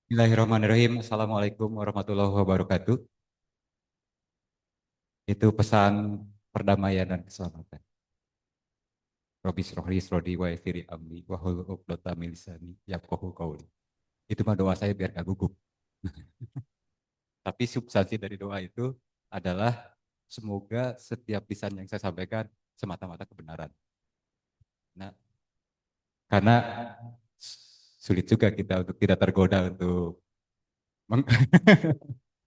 Bismillahirrahmanirrahim. Assalamualaikum warahmatullahi wabarakatuh. Itu pesan perdamaian dan keselamatan. Robi srohli srodi wa yassiri amri wa hlul 'uqdatam min lisani yafqahu qawli. Itu mah doa saya biar gak gugup. Tapi substansi dari doa itu adalah semoga setiap lisan yang saya sampaikan semata-mata kebenaran. Nah, karena sulit juga kita untuk tidak tergoda untuk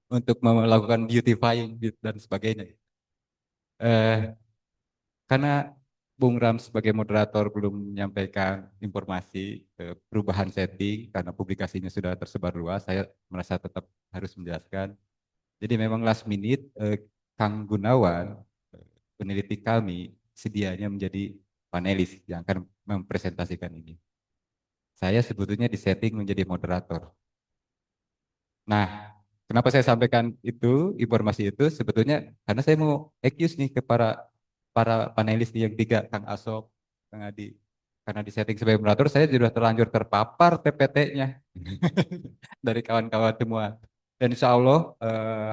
untuk melakukan beautifying dan sebagainya. Eh, Karena Bung Ram sebagai moderator belum menyampaikan informasi perubahan setting karena publikasinya sudah tersebar luas, saya merasa tetap harus menjelaskan. Jadi memang last minute Kang Gunawan, peneliti kami, sedianya menjadi panelis yang akan mempresentasikan ini. Saya sebetulnya disetting menjadi moderator. Nah, kenapa saya sampaikan itu, informasi itu, sebetulnya karena saya mau excuse nih ke para para panelis nih yang tiga, Kang Asop, Kang Adi. Karena di setting sebagai moderator, saya sudah terlanjur terpapar PPT-nya dari kawan-kawan semua. Dan insya Allah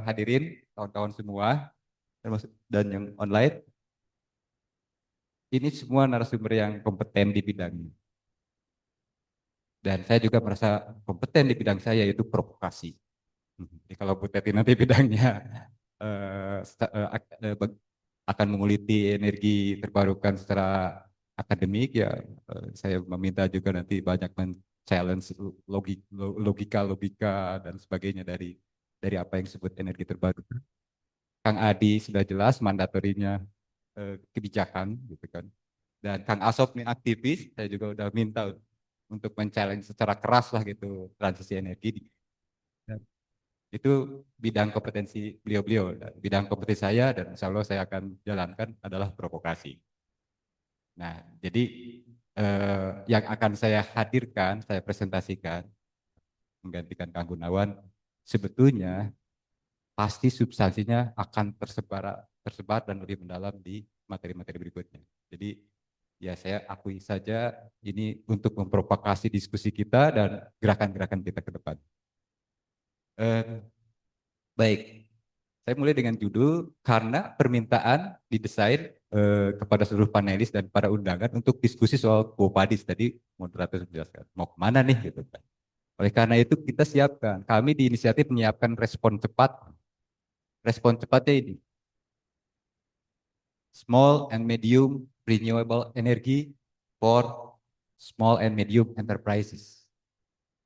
hadirin kawan-kawan semua, termasuk dan yang online, ini semua narasumber yang kompeten di bidangnya. Dan saya juga merasa kompeten di bidang saya, yaitu provokasi. Jadi kalau Bu Teti nanti bidangnya akan menguliti energi terbarukan secara akademik, ya saya meminta juga nanti banyak men-challenge logika dan sebagainya dari apa yang disebut energi terbarukan. Kang Adi sudah jelas mandatorinya kebijakan gitu kan. Dan Kang Asop nih aktivis, saya juga udah minta untuk men-challenge secara keras lah gitu transisi energi. Itu bidang kompetensi beliau-beliau. Bidang kompetensi saya dan insya Allah saya akan jalankan adalah provokasi. Nah, jadi yang akan saya hadirkan, saya presentasikan, menggantikan Kang Gunawan, sebetulnya pasti substansinya akan tersebar dan lebih mendalam di materi-materi berikutnya. Jadi ya saya akui saja ini untuk memprovokasi diskusi kita dan gerakan-gerakan kita ke depan. Eh, Baik, saya mulai dengan judul karena permintaan didesain kepada seluruh panelis dan para undangan untuk diskusi soal Quo-Vadis. Tadi moderator menjelaskan mau kemana nih gitu kan. Oleh karena itu kita siapkan, kami di inisiatif menyiapkan respon cepat. Respon cepatnya ini, small and medium renewable energy for small and medium enterprises.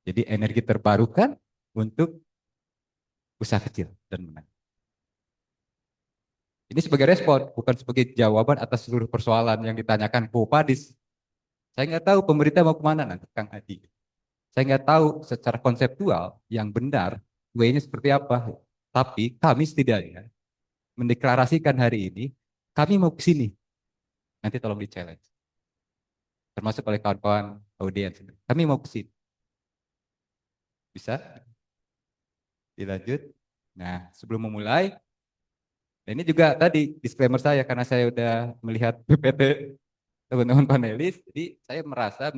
Jadi energi terbarukan untuk usaha kecil dan menengah. Ini sebagai respon, bukan sebagai jawaban atas seluruh persoalan yang ditanyakan Bu Padis. Saya nggak tahu pemerintah mau kemana nanti, Kang Adi. Saya nggak tahu secara konseptual yang benar, way-nya seperti apa. Tapi kami setidaknya mendeklarasikan hari ini, kami mau ke sini. Nanti tolong di-challenge. Termasuk oleh kawan-kawan audiens. Kami mau ke sini. Bisa dilanjut? Nah, sebelum memulai, ini juga tadi disclaimer saya karena saya udah melihat PPT teman-teman panelis, jadi saya merasa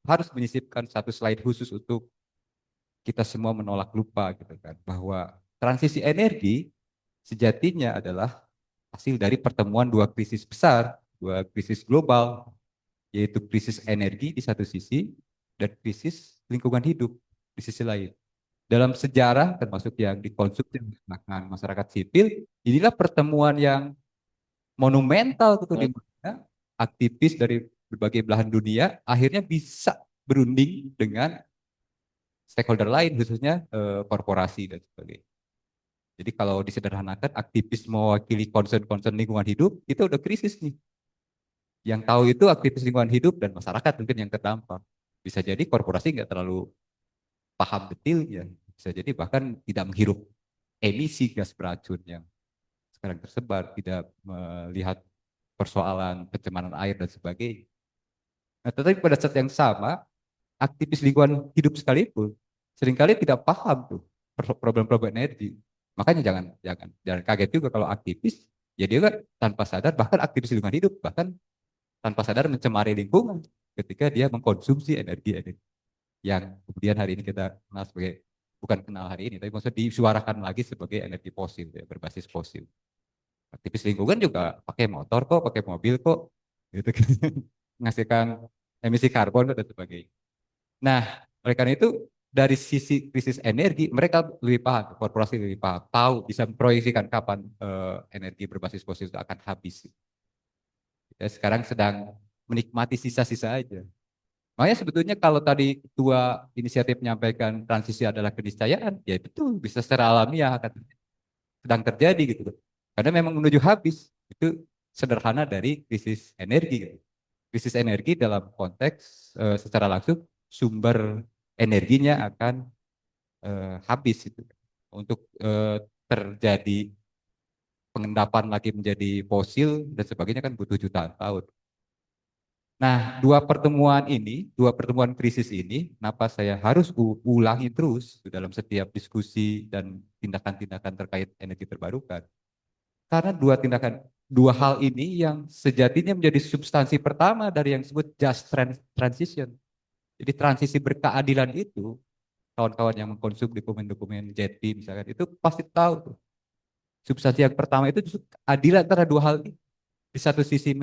harus menyisipkan satu slide khusus untuk kita semua menolak lupa gitu kan, bahwa transisi energi sejatinya adalah hasil dari pertemuan dua krisis besar, dua krisis global, yaitu krisis energi di satu sisi dan krisis lingkungan hidup di sisi lain. Dalam sejarah termasuk yang dikonsumsi oleh masyarakat sipil, inilah pertemuan yang monumental gitu di mana aktivis dari berbagai belahan dunia akhirnya bisa berunding dengan stakeholder lain khususnya korporasi dan sebagainya. Jadi kalau disederhanakan aktivis mewakili concern-concern lingkungan hidup itu udah krisis nih. Yang tahu itu aktivis lingkungan hidup dan masyarakat mungkin yang terdampak. Bisa jadi korporasi nggak terlalu paham detailnya. Bisa jadi bahkan tidak menghirup emisi gas beracun yang sekarang tersebar, tidak melihat persoalan pencemaran air dan sebagainya. Nah, tetapi pada saat yang sama, aktivis lingkungan hidup sekalipun seringkali tidak paham tuh problem-problem energi. Makanya jangan kaget juga kalau aktivis, ya dia kan tanpa sadar, bahkan aktivis lingkungan hidup, bahkan tanpa sadar mencemari lingkungan ketika dia mengkonsumsi energi yang kemudian hari ini kita kenal sebagai bukan kenal hari ini, tapi maksudnya disuarakan lagi sebagai energi fosil, ya, berbasis fosil. Aktivis lingkungan juga pakai motor kok, pakai mobil kok, gitu kan. Menghasilkan emisi karbon dan sebagainya. Nah, oleh karena itu dari sisi krisis energi, mereka lebih paham, korporasi lebih paham, tahu bisa memproyeksikan kapan energi berbasis fosil itu akan habis. Ya, sekarang sedang menikmati sisa-sisa aja. Makanya sebetulnya kalau tadi ketua inisiatif menyampaikan transisi adalah keniscayaan, ya betul bisa secara alamiah akan sedang terjadi gitu. Karena memang menuju habis itu sederhana dari krisis energi. Gitu. Krisis energi dalam konteks secara langsung sumber energinya akan habis itu. Untuk terjadi pengendapan lagi menjadi fosil dan sebagainya kan butuh jutaan tahun. Nah, dua pertemuan krisis ini, kenapa saya harus ulangi terus dalam setiap diskusi dan tindakan-tindakan terkait energi terbarukan? Karena dua hal ini yang sejatinya menjadi substansi pertama dari yang disebut just transition. Jadi transisi berkeadilan itu, kawan-kawan yang mengkonsumsi dokumen-dokumen JETI misalkan, itu pasti tahu tuh. Substansi yang pertama itu justru keadilan antara dua hal ini. Di satu sisi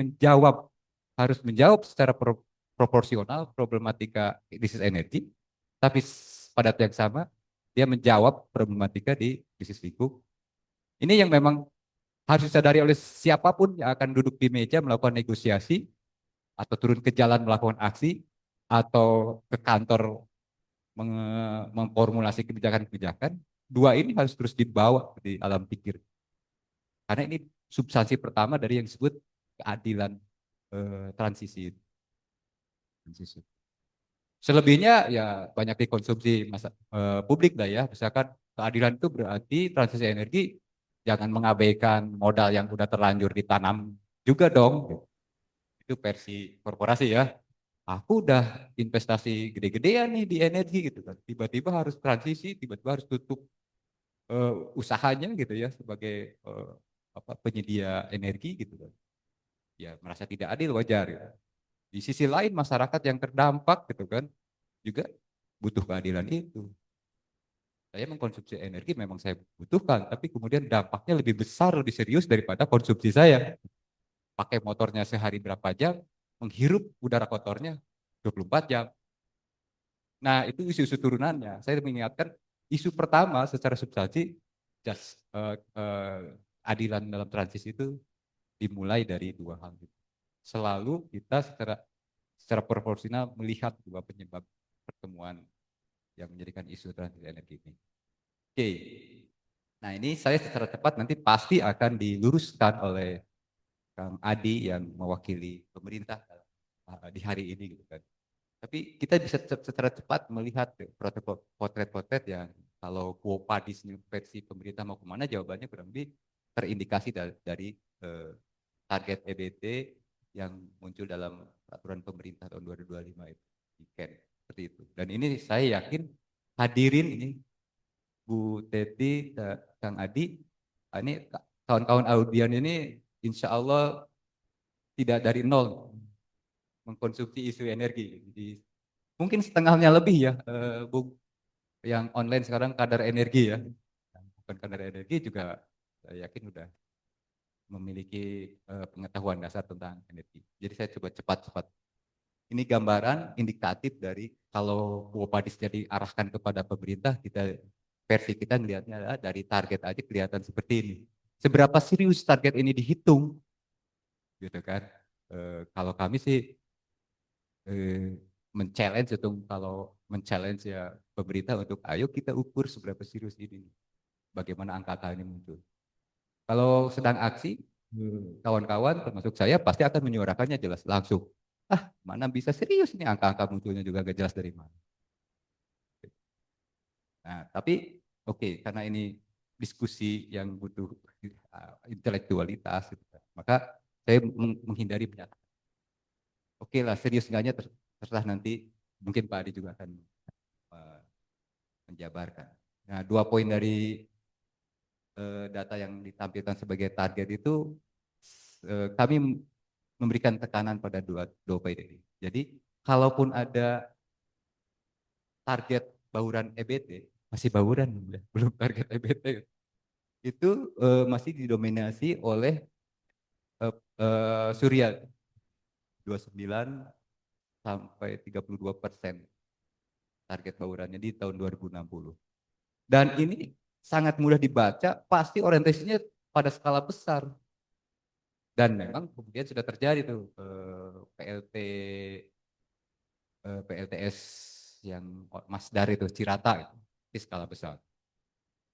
harus menjawab secara proporsional problematika krisis energi, tapi pada waktu yang sama dia menjawab problematika di krisis lingkungan. Ini yang memang harus disadari oleh siapapun yang akan duduk di meja melakukan negosiasi atau turun ke jalan melakukan aksi atau ke kantor memformulasi kebijakan-kebijakan. Dua ini harus terus dibawa di alam pikir. Karena ini substansi pertama dari yang disebut keadilan transisi. Selebihnya ya banyak dikonsumsi publik lah ya. Misalkan keadilan itu berarti transisi energi jangan mengabaikan modal yang udah terlanjur ditanam juga dong. Itu versi korporasi ya. Aku udah investasi gede-gedean nih di energi gitu kan. Tiba-tiba harus transisi, tiba-tiba harus tutup usahanya gitu ya sebagai penyedia energi gitu kan. Ya merasa tidak adil wajar ya. Di sisi lain masyarakat yang terdampak gitu kan juga butuh keadilan itu. Saya mengkonsumsi energi memang saya butuhkan, tapi kemudian dampaknya lebih besar, lebih serius daripada konsumsi saya. Pakai motornya sehari berapa jam, menghirup udara kotornya 24 jam. Nah, itu isu-isu turunannya. Saya mengingatkan isu pertama secara substansi, just adilan dalam transisi itu dimulai dari dua hal itu. Selalu kita secara proporsional melihat dua penyebab pertemuan yang menjadikan isu transisi energi ini. Oke. Nah, ini saya secara cepat nanti pasti akan diluruskan oleh Kang Adi yang mewakili pemerintah di hari ini gitu kan. Tapi kita bisa secara cepat melihat potret-potret yang kalau Quopadis versi pemerintah mau kemana, jawabannya kurang lebih terindikasi dari target EBT yang muncul dalam peraturan pemerintah tahun 2025 itu. Seperti itu. Dan ini saya yakin hadirin ini Bu Teti, Kang Adi, ini kawan-kawan audien ini insya Allah tidak dari nol mengkonsumsi isu energi. Jadi, mungkin setengahnya lebih ya, Bu, yang online sekarang kadar energi ya. Bukan kadar energi juga saya yakin udah memiliki pengetahuan dasar tentang energi. Jadi saya coba cepat-cepat. Ini gambaran indikatif dari kalau Wopadisnya diarahkan kepada pemerintah, versi kita melihatnya adalah dari target aja kelihatan seperti ini. Seberapa serius target ini dihitung, gitu kan? Kalau kami sih men-challenge itu, kalau men-challenge ya pemerintah untuk ayo kita ukur seberapa serius ini, bagaimana angka-angka ini muncul. Kalau sedang aksi, kawan-kawan termasuk saya pasti akan menyuarakannya jelas langsung. Ah, mana bisa serius ini angka-angka munculnya juga gak jelas dari mana. Nah, tapi oke, karena ini diskusi yang butuh intelektualitas, gitu, maka saya menghindari pernyataan. Oke lah, serius enggaknya terserah nanti mungkin Pak Adi juga akan menjabarkan. Nah, 2 poin dari data yang ditampilkan sebagai target itu kami memberikan tekanan pada dua poin ini. Jadi, kalaupun ada target bauran EBT, masih bauran, belum target EBT. Itu masih didominasi oleh surya 29 sampai 32% target baurannya di tahun 2060. Dan ini sangat mudah dibaca, pasti orientasinya pada skala besar. Dan memang kemudian sudah terjadi tuh PLTS yang Masdar itu Cirata itu di skala besar.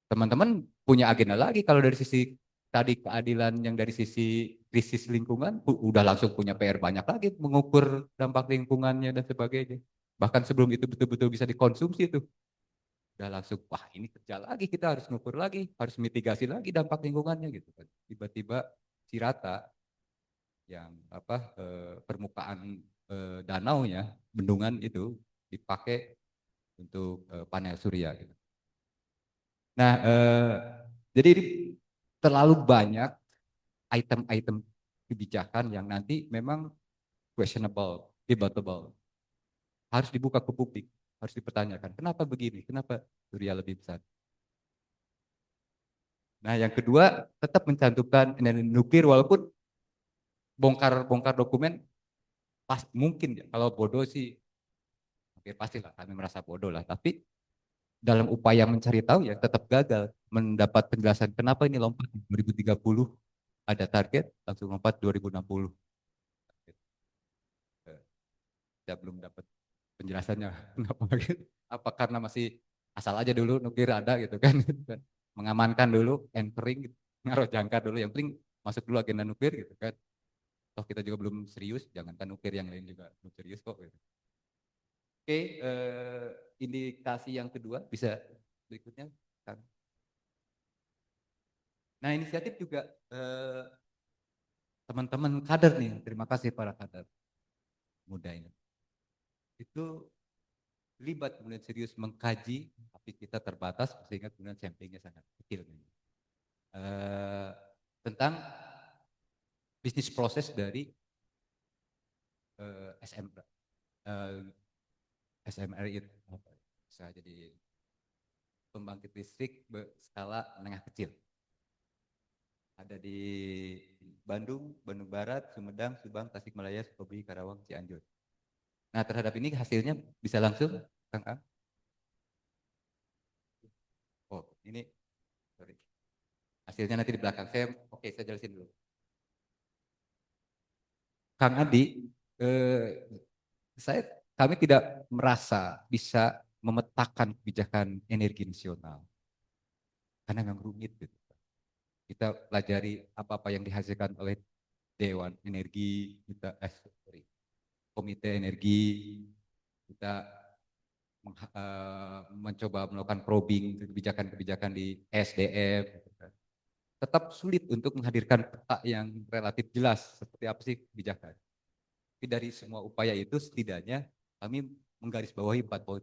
Teman-teman punya agenda lagi kalau dari sisi tadi keadilan yang dari sisi krisis lingkungan udah langsung punya PR banyak lagi mengukur dampak lingkungannya dan sebagainya. Bahkan sebelum itu betul-betul bisa dikonsumsi itu udah langsung wah ini kerja lagi kita harus ngukur lagi harus mitigasi lagi dampak lingkungannya gitu kan. Tiba-tiba Cirata yang permukaan danaunya bendungan itu dipakai untuk panel surya gitu. Nah, jadi ini terlalu banyak item-item kebijakan yang nanti memang questionable, debatable, harus dibuka ke publik, harus dipertanyakan. Kenapa begini? Kenapa surya lebih besar? Nah, yang kedua tetap mencantumkan energi nuklir walaupun bongkar-bongkar dokumen pas mungkin ya. Kalau bodoh sih, oke pastilah kami merasa bodoh lah. Tapi dalam upaya mencari tahu ya tetap gagal mendapat penjelasan kenapa ini lompat 2030 ada target langsung lompat 2060. Kita belum dapat penjelasannya kenapa gitu. Apa karena masih asal aja dulu nuklir ada gitu kan, mengamankan dulu anchoring gitu. Ngaruh jangkar dulu yang penting masuk dulu agenda nuklir gitu kan. Toh kita juga belum serius, jangankan nuklir yang lain juga belum serius kok gitu. Oke, indikasi yang kedua bisa berikutnya. Nah, inisiatif juga teman-teman kader nih, terima kasih para kader muda ini. Itu libat kemudian serius mengkaji, tapi kita terbatas sehingga kemudian samplingnya sangat kecil. Uh, tentang bisnis proses dari SMR itu bisa jadi pembangkit listrik berskala menengah kecil. Ada di Bandung, Bandung Barat, Sumedang, Subang, Tasikmalaya, Sukabumi, Karawang, Cianjur. Nah terhadap ini hasilnya bisa langsung, Kang Ang? Oh ini, sorry. Hasilnya nanti di belakang saya. Oke, saya jelasin dulu. Kang Adi, eh, kami tidak merasa bisa memetakan kebijakan energi nasional karena memang rumit gitu. Kita pelajari apa-apa yang dihasilkan oleh Dewan Energi, Komite Energi, kita mencoba melakukan probing kebijakan-kebijakan di SDM. Tetap sulit untuk menghadirkan peta yang relatif jelas seperti apa sih kebijakan. Tapi dari semua upaya itu setidaknya kami menggarisbawahi 4 poin.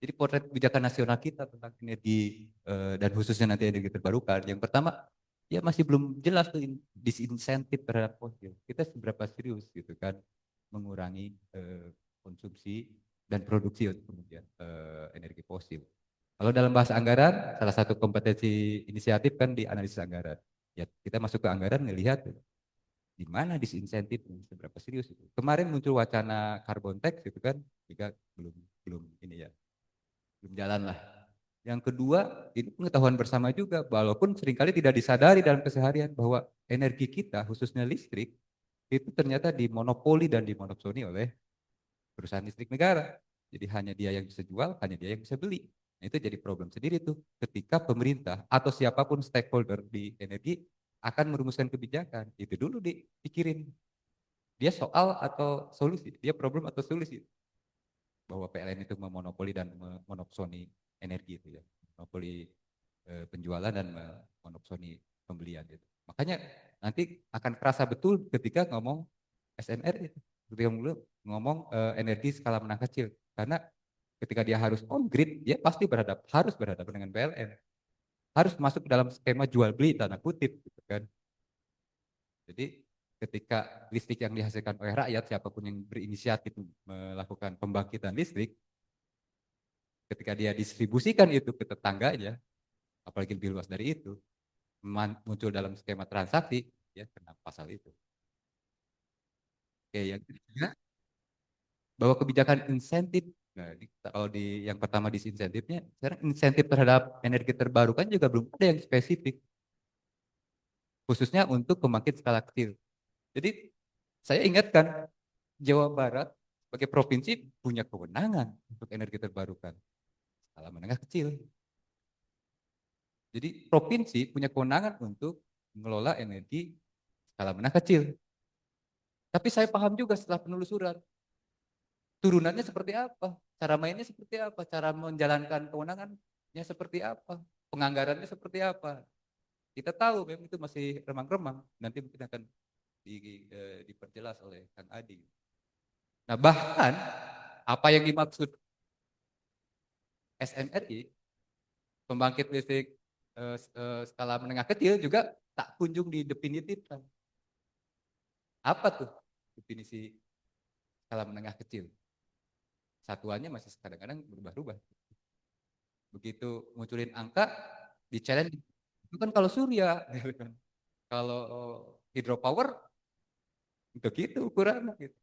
Jadi potret kebijakan nasional kita tentang energi dan khususnya nanti energi terbarukan. Yang pertama, ya masih belum jelas tuh disinsentif terhadap fosil. Kita seberapa serius gitu kan mengurangi konsumsi dan produksi kemudian energi fosil. Kalau dalam bahasa anggaran, salah satu kompetensi inisiatif kan di analisis anggaran. Ya kita masuk ke anggaran melihat di mana disinsentif seberapa serius itu. Kemarin muncul wacana carbon tax gitu kan, juga belum belum ini ya, belum jalan lah. Yang kedua, ini pengetahuan bersama juga, walaupun seringkali tidak disadari dalam keseharian bahwa energi kita, khususnya listrik, itu ternyata dimonopoli dan dimonopsoni oleh perusahaan listrik negara. Jadi hanya dia yang bisa jual, hanya dia yang bisa beli. Nah, itu jadi problem sendiri tuh ketika pemerintah atau siapapun stakeholder di energi akan merumuskan kebijakan. Itu dulu dipikirin. Dia soal atau solusi, dia problem atau solusi. Bahwa PLN itu memonopoli dan memonopsoni energi itu ya. Monopoli penjualan dan memonopsoni pembelian gitu. Makanya nanti akan kerasa betul ketika ngomong SMR itu. Ketika ngomong energi skala menengah kecil. Karena ketika dia harus on grid, dia pasti harus berhadapan dengan PLN. Harus masuk dalam skema jual beli tanda kutip gitu kan. Jadi ketika listrik yang dihasilkan oleh rakyat, siapapun yang berinisiatif melakukan pembangkitan listrik, ketika dia distribusikan itu ke tetangganya, apalagi lebih luas dari itu, muncul dalam skema transaksi, ya kena pasal itu. Oke, yang ketiga, bahwa kebijakan insentif, nah, kalau di yang pertama disinsentifnya, sekarang insentif terhadap energi terbarukan juga belum ada yang spesifik, khususnya untuk pembangkit skala kecil. Jadi saya ingatkan, Jawa Barat sebagai provinsi punya kewenangan untuk energi terbarukan skala menengah kecil. Jadi provinsi punya kewenangan untuk mengelola energi skala menengah kecil. Tapi saya paham juga setelah penelusuran, turunannya seperti apa, cara mainnya seperti apa, cara menjalankan kewenangannya seperti apa, penganggarannya seperti apa. Kita tahu memang itu masih remang-remang, nanti mungkin akan diperjelas oleh Kang Adi. Nah bahkan apa yang dimaksud SMRI, pembangkit listrik skala menengah kecil juga tak kunjung didefinitifkan. Apa tuh definisi skala menengah kecil? Satuannya masih kadang-kadang berubah-ubah. Begitu munculin angka, di challenge, itu kan kalau surya, kalau hidropower, begitu ukurannya. Gitu.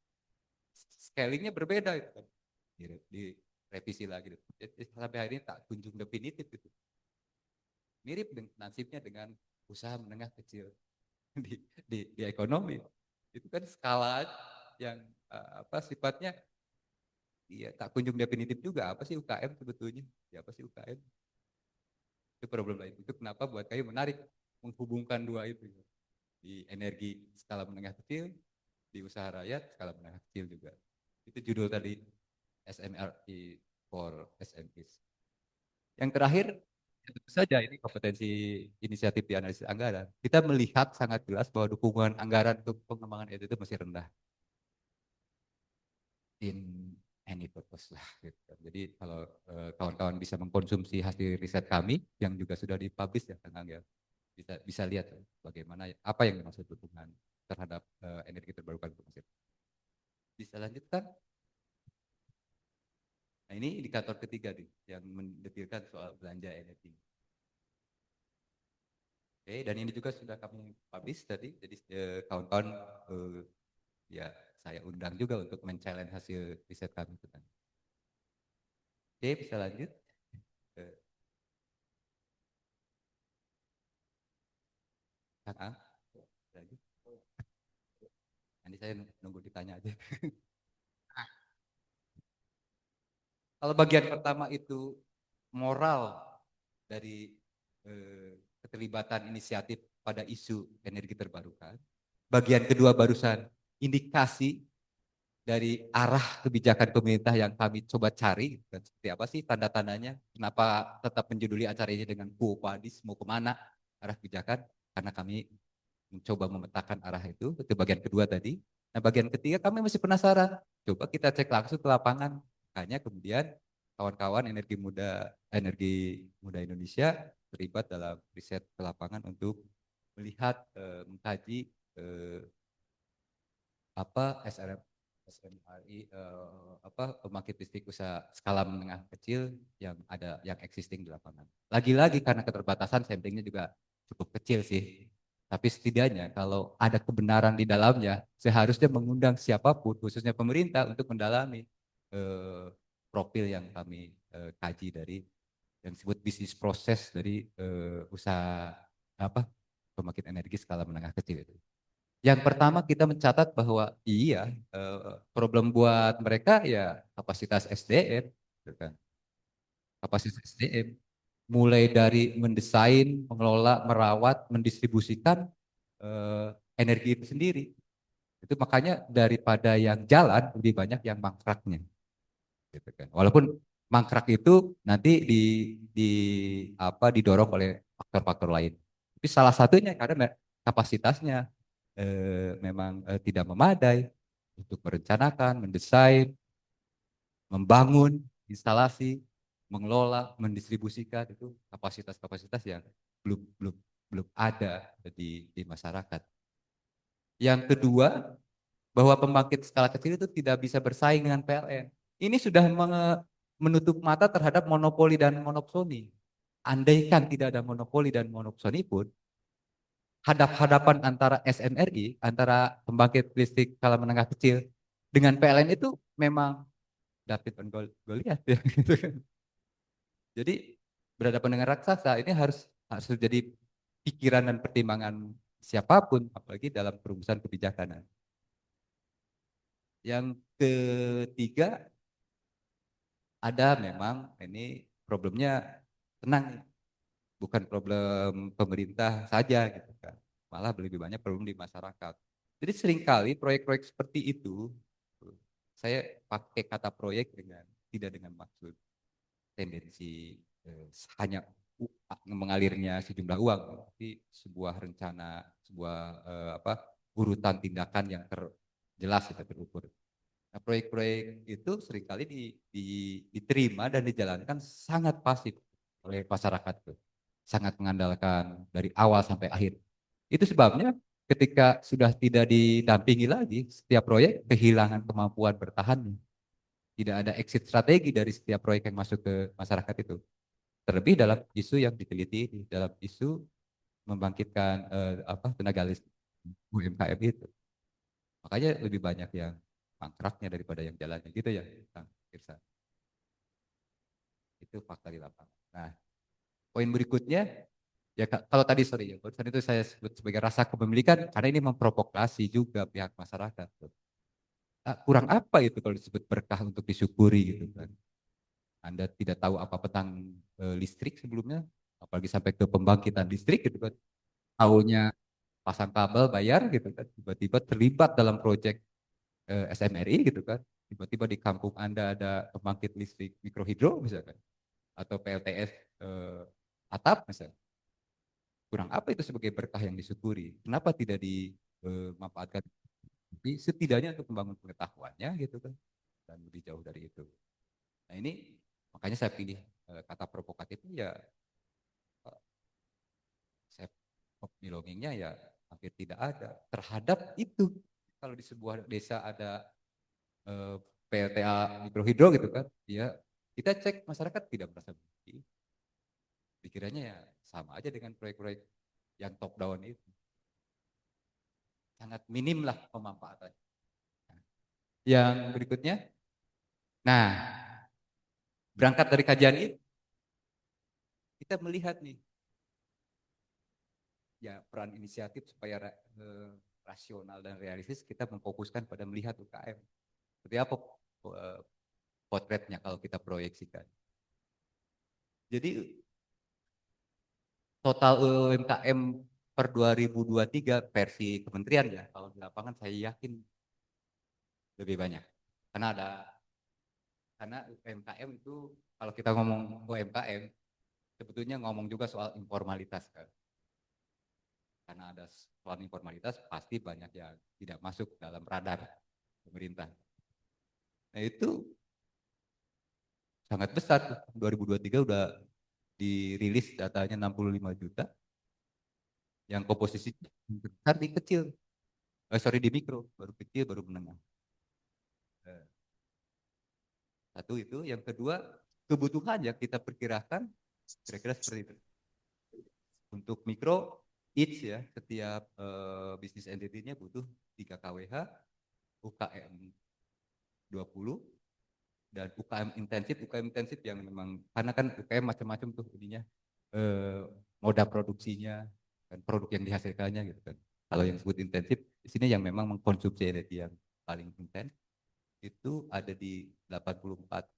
Scalingnya berbeda. Gitu. Di revisi lagi. Gitu. Jadi, sampai hari ini tak kunjung definitif. Gitu. Mirip nasibnya dengan usaha menengah kecil di ekonomi. Itu kan skala yang apa sifatnya iya tak kunjung definitif juga. Apa sih UKM sebetulnya? Ya apa sih UKM? Itu problem lain. Itu kenapa buat kami menarik menghubungkan dua itu. Di energi skala menengah kecil, di usaha rakyat skala menengah kecil juga. Itu judul tadi SMRI for SMEs. Yang terakhir, tentu saja ini kompetensi inisiatif di analisis anggaran. Kita melihat sangat jelas bahwa dukungan anggaran untuk pengembangan itu masih rendah. In any purpose lah. Gitu. Jadi kalau kawan-kawan bisa mengkonsumsi hasil riset kami yang juga sudah dipublish ya Kang Angga, bisa lihat bagaimana apa yang dimaksud dukungan terhadap energi terbarukan itu Mesir. Bisa lanjutkan. Nah ini indikator ketiga nih yang mendetilkan soal belanja energi. Oke, dan ini juga sudah kami publish tadi, jadi kawan-kawan ya saya undang juga untuk men-challenge hasil riset kami itu kan. Oke, bisa lanjut. Eh, Kang, lanjut. Nanti saya nunggu ditanya aja. Kalau bagian pertama itu moral dari keterlibatan inisiatif pada isu energi terbarukan. Bagian kedua barusan indikasi dari arah kebijakan pemerintah yang kami coba cari dan seperti apa sih tanda-tandanya, kenapa tetap menjuduli acara ini dengan Quo Vadis, mau kemana arah kebijakan, karena kami mencoba memetakan arah itu bagian kedua tadi. Nah bagian ketiga kami masih penasaran, coba kita cek langsung ke lapangan, makanya kemudian kawan-kawan energi muda Indonesia terlibat dalam riset ke lapangan untuk melihat, mengkaji apa SMRI apa pembangkit listrik usaha skala menengah kecil yang ada yang existing di lapangan. Lagi-lagi karena keterbatasan samplingnya juga cukup kecil sih. Tapi setidaknya kalau ada kebenaran di dalamnya, seharusnya mengundang siapapun, khususnya pemerintah, untuk mendalami profil yang kami kaji dari yang disebut bisnis proses dari usaha apa pembangkit energi skala menengah kecil itu. Yang pertama kita mencatat bahwa iya problem buat mereka ya kapasitas SDM, gitu kan. Kapasitas SDM mulai dari mendesain, mengelola, merawat, mendistribusikan energi itu sendiri. Itu makanya daripada yang jalan lebih banyak yang mangkraknya, gitu kan. Walaupun mangkrak itu nanti di apa didorong oleh faktor-faktor lain. Tapi salah satunya karena kapasitasnya memang tidak memadai untuk merencanakan, mendesain, membangun instalasi, mengelola, mendistribusikan itu kapasitas-kapasitas yang belum belum belum ada di masyarakat. Yang kedua, bahwa pembangkit skala kecil itu tidak bisa bersaing dengan PLN. Ini sudah menutup mata terhadap monopoli dan monopsoni. Andaikan tidak ada monopoli dan monopsoni pun, hadap-hadapan antara SMRI, antara pembangkit listrik skala menengah kecil dengan PLN itu memang David dan Goliath ya, gitu kan. Jadi berhadapan dengan raksasa ini harus jadi pikiran dan pertimbangan siapapun, apalagi dalam perumusan kebijakan. Yang ketiga, ada memang ini problemnya tenang, bukan problem pemerintah saja gitu kan, malah lebih banyak problem di masyarakat. Jadi seringkali proyek-proyek seperti itu, saya pakai kata proyek tidak dengan maksud tendensi hanya mengalirnya sejumlah uang, tapi sebuah rencana, sebuah urutan tindakan yang terjelas, terukur. Nah, proyek-proyek itu seringkali diterima dan dijalankan sangat pasif oleh masyarakat tuh. Sangat mengandalkan dari awal sampai akhir. Itu sebabnya ketika sudah tidak didampingi lagi, setiap proyek kehilangan kemampuan bertahan. Tidak ada exit strategi dari setiap proyek yang masuk ke masyarakat itu. Terlebih dalam isu yang diteliti, dalam isu membangkitkan tenaga listrik UMKM itu. Makanya lebih banyak yang mangkraknya daripada yang jalannya gitu ya, Kang Irsa. Itu fakta di lapangan. Nah, poin berikutnya ya kalau tadi sorry ya, barusan itu saya sebut sebagai rasa kepemilikan karena ini memprovokasi juga pihak masyarakat. Kurang apa itu kalau disebut berkah untuk disyukuri gitu kan. Anda tidak tahu apa tentang listrik sebelumnya, apalagi sampai ke pembangkitan listrik gitu kan. Taunya pasang kabel bayar gitu kan, tiba-tiba terlibat dalam proyek SMRI gitu kan, tiba-tiba di kampung Anda ada pembangkit listrik mikrohidro misalkan, atau PLTS atap misalkan. Kurang apa itu sebagai berkah yang disyukuri? Kenapa tidak dimanfaatkan? Tapi setidaknya untuk membangun pengetahuannya gitu kan, dan lebih jauh dari itu. Nah ini makanya saya pilih kata provokatif ya, saya belongingnya ya hampir tidak ada terhadap itu. Kalau di sebuah desa ada PLTA mikrohidro gitu kan, ya kita cek masyarakat tidak merasa begini. Pikirannya ya sama aja dengan proyek-proyek yang top down itu. Sangat minim lah pemanfaatan. Yang berikutnya, nah berangkat dari kajian itu, kita melihat nih, ya peran inisiatif supaya rasional dan realistis, kita memfokuskan pada melihat UKM. Seperti apa potretnya kalau kita proyeksikan. Jadi total UMKM per 2023 versi kementerian ya, kalau di lapangan saya yakin lebih banyak. Karena UMKM itu kalau kita ngomong UMKM sebetulnya ngomong juga soal informalitas kan. Karena ada soal informalitas pasti banyak yang tidak masuk dalam radar pemerintah. Nah itu sangat besar. 2023 udah dirilis datanya 65 juta. Yang komposisi besar di kecil. Di mikro. Baru kecil, baru menengah. Satu itu. Yang kedua, kebutuhan yang kita perkirakan kira-kira seperti itu. Untuk mikro, each ya, setiap bisnis entity-nya butuh 3 kWh, UKM 20, dan UKM intensif yang memang, karena kan UKM macam-macam tuh ininya, moda produksinya, dan produk yang dihasilkannya gitu kan. Kalau yang disebut intensif, di sini yang memang mengkonsumsi energi yang paling intens, itu ada di 84,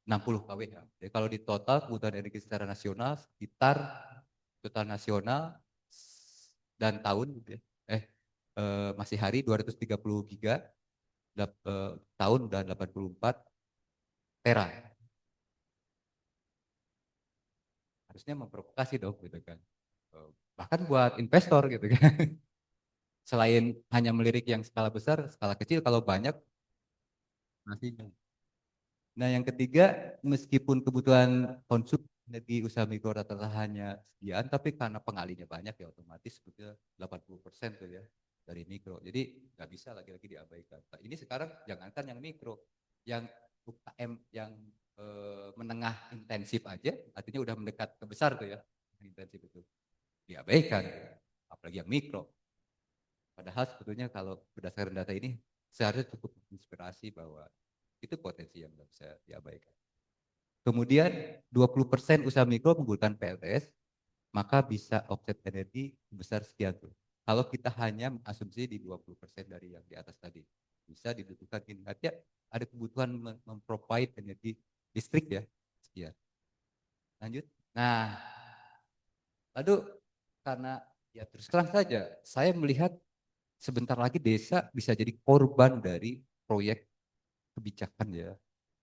60 kWh. Jadi kalau di total kebutuhan energi secara nasional sekitar total nasional dan tahun gitu ya, masih hari 230 giga, tahun dan 84 tera. Harusnya memprovokasi dong gitu kan. Bahkan buat investor gitu kan. Selain hanya melirik yang skala besar, skala kecil kalau banyak masih. Nah, yang ketiga, meskipun kebutuhan konsumsi energi usaha mikro rata-rata hanya sekian, tapi karena pengalinya banyak ya otomatis sebetulnya 80% tuh ya dari mikro. Jadi nggak bisa lagi-lagi diabaikan. Nah, ini sekarang jangankan yang mikro, yang UKM yang menengah intensif aja, artinya udah mendekat ke besar tuh ya, intensif itu diabaikan, apalagi yang mikro. Padahal sebetulnya kalau berdasarkan data ini seharusnya cukup inspirasi bahwa itu potensi yang nggak bisa diabaikan. Kemudian 20% usaha mikro menggunakan PLTS, maka bisa offset energi besar sekian tuh. Kalau kita hanya asumsi di 20% dari yang di atas tadi, bisa dibutuhkan ini. Artinya ada kebutuhan memprovide energi listrik ya, sekian. Lanjut. Nah, lalu karena ya terus terang saja, saya melihat sebentar lagi desa bisa jadi korban dari proyek kebijakan ya,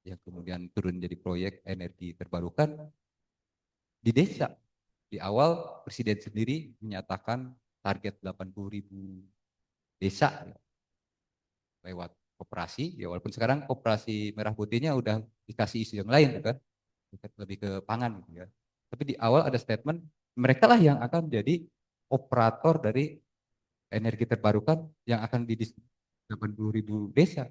yang kemudian turun jadi proyek energi terbarukan di desa. Di awal Presiden sendiri menyatakan target 80.000 desa ya, lewat koperasi, ya walaupun sekarang koperasi merah putihnya udah dikasih isu yang lain kan, lebih ke pangan gitu ya. Tapi di awal ada statement mereka lah yang akan jadi operator dari energi terbarukan yang akan didistribusikan 80.000 desa.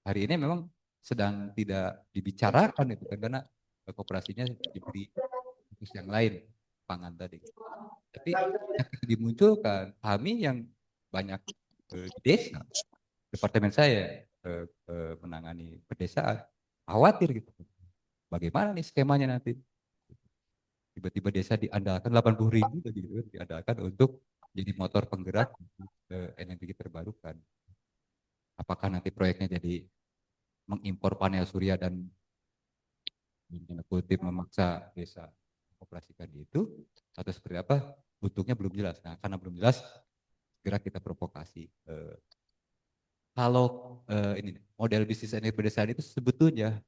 Hari ini memang sedang tidak dibicarakan itu kan karena koperasinya diberi fokus yang lain, pangan tadi. Tapi yang dimunculkan kami yang banyak di desa, departemen saya menangani pedesaan, khawatir gitu. Bagaimana nih skemanya nanti? Tiba-tiba desa diandalkan 80.000 gitu, diandalkan untuk jadi motor penggerak energi terbarukan. Apakah nanti proyeknya jadi mengimpor panel surya dan kutip memaksa desa operasikan itu atau seperti apa? Bentuknya belum jelas. Nah, karena belum jelas, segera kita provokasi. Kalau ini model bisnis energi pedesaan itu sebetulnya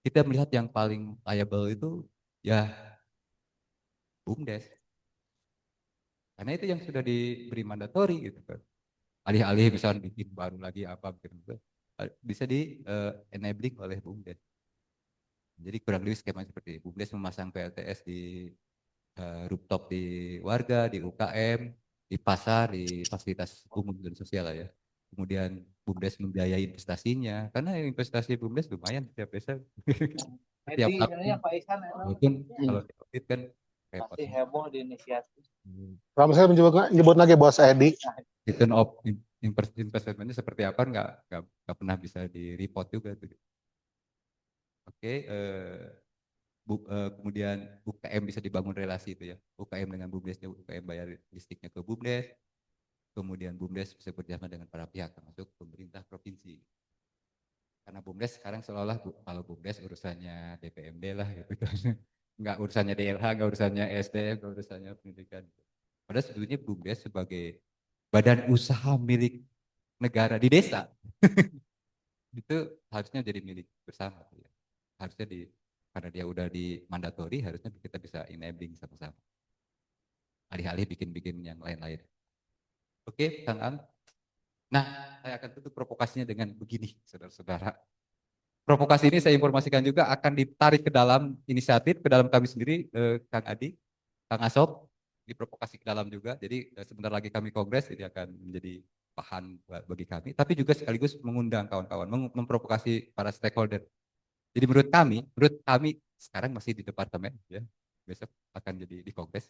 kita melihat yang paling viable itu ya BUMDes. Karena itu yang sudah diberi mandatori gitu kan. Alih-alih misalnya bikin baru lagi apa gitu, bisa di enabling oleh BUMDes. Jadi kurang lebih skema seperti BUMDes memasang PLTS di rooftop di warga, di UKM, di pasar, di fasilitas umum dan sosial lah ya. Kemudian BUMDes membiayai investasinya, karena investasi BUMDes lumayan setiap desa. Setiap Edi, tahun, Pak Isan emang walaupun kalau di audit kan repot. masih heboh di inisiatif. Kalau saya menyebut lagi Bos Edi, Return of investmentnya seperti apa nggak pernah bisa di report juga tuh. Oke, kemudian UKM bisa dibangun relasi itu ya. UKM dengan BUMDes, UKM bayar listriknya ke BUMDes, kemudian BUMDes bisa bekerjasama dengan para pihak termasuk pemerintah provinsi. Karena BUMDes sekarang seolah-olah kalau BUMDes urusannya DPMD lah gitu kan. Nggak urusannya DLH, nggak urusannya SDM, nggak urusannya pendidikan. Padahal sebetulnya BUMDes sebagai badan usaha milik negara di desa itu harusnya jadi milik bersama ya. Harusnya karena dia udah di mandatori harusnya kita bisa enabling sama-sama. Alih-alih bikin-bikin yang lain-lain. Oke, Kang Ang. Nah, saya akan tutup provokasinya dengan begini, saudara-saudara. Provokasi ini saya informasikan juga akan ditarik ke dalam inisiatif, ke dalam kami sendiri, Kang Adi, Kang Asop, diprovokasi ke dalam juga. Jadi sebentar lagi kami kongres, ini akan menjadi bahan bagi kami. Tapi juga sekaligus mengundang kawan-kawan, memprovokasi para stakeholder. Jadi menurut kami sekarang masih di departemen, ya, besok akan jadi di kongres.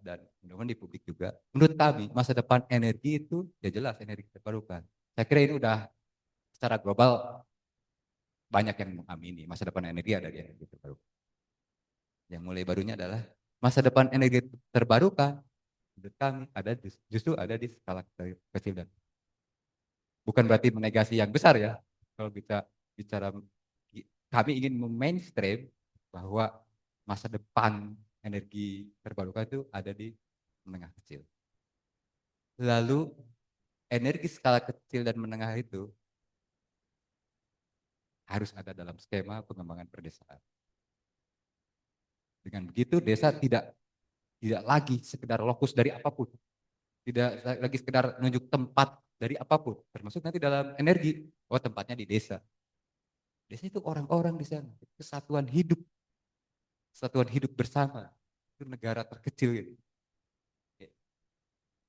Dan mudah-mudahan di publik juga. Menurut kami masa depan energi itu ya jelas energi terbarukan. Saya kira ini udah secara global banyak yang mengamini masa depan energi ada di energi terbarukan. Yang mulai barunya adalah masa depan energi terbarukan menurut kami ada justru ada di skala kecil dan bukan berarti menegasi yang besar ya. Kalau kita bicara kami ingin memainstream bahwa masa depan energi terbarukan itu ada di menengah kecil. Lalu energi skala kecil dan menengah itu harus ada dalam skema pengembangan perdesaan. Dengan begitu desa tidak lagi sekedar lokus dari apapun, tidak lagi sekedar menunjuk tempat dari apapun, termasuk nanti dalam energi. Oh, tempatnya di desa. Desa itu orang-orang di sana, kesatuan hidup bersama. Itu negara terkecil gitu. Oke.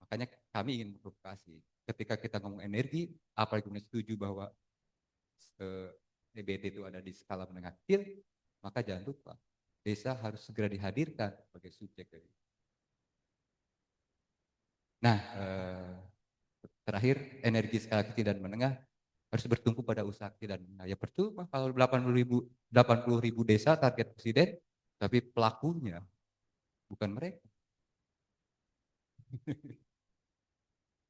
Makanya kami ingin memprovokasi. Ketika kita ngomong energi, apalagi setuju bahwa EBT itu ada di skala menengah kecil, maka jangan lupa desa harus segera dihadirkan sebagai subjek dari. Nah, terakhir energi skala kecil dan menengah harus bertumpu pada usaha kecil dan menengah. Ya percuma kalau 80.000 desa target presiden, tapi pelakunya bukan mereka.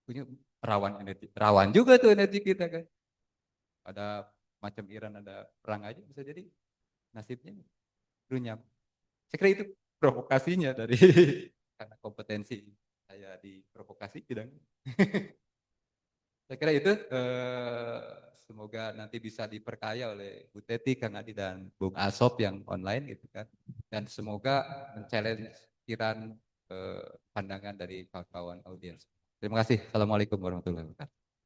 Punya rawan juga tuh energi kita kan. Ada macam Iran ada perang aja bisa jadi nasibnya runyam. Saya kira itu provokasinya dari karena kompetensi saya di provokasi bidang. Saya kira itu semoga nanti bisa diperkaya oleh Bu Teti, Kang Adi dan Bung Asop yang online gitu kan. Dan semoga men-challenge pikiran pandangan dari kawan-kawan audiens. Terima kasih. Assalamualaikum warahmatullahi wabarakatuh.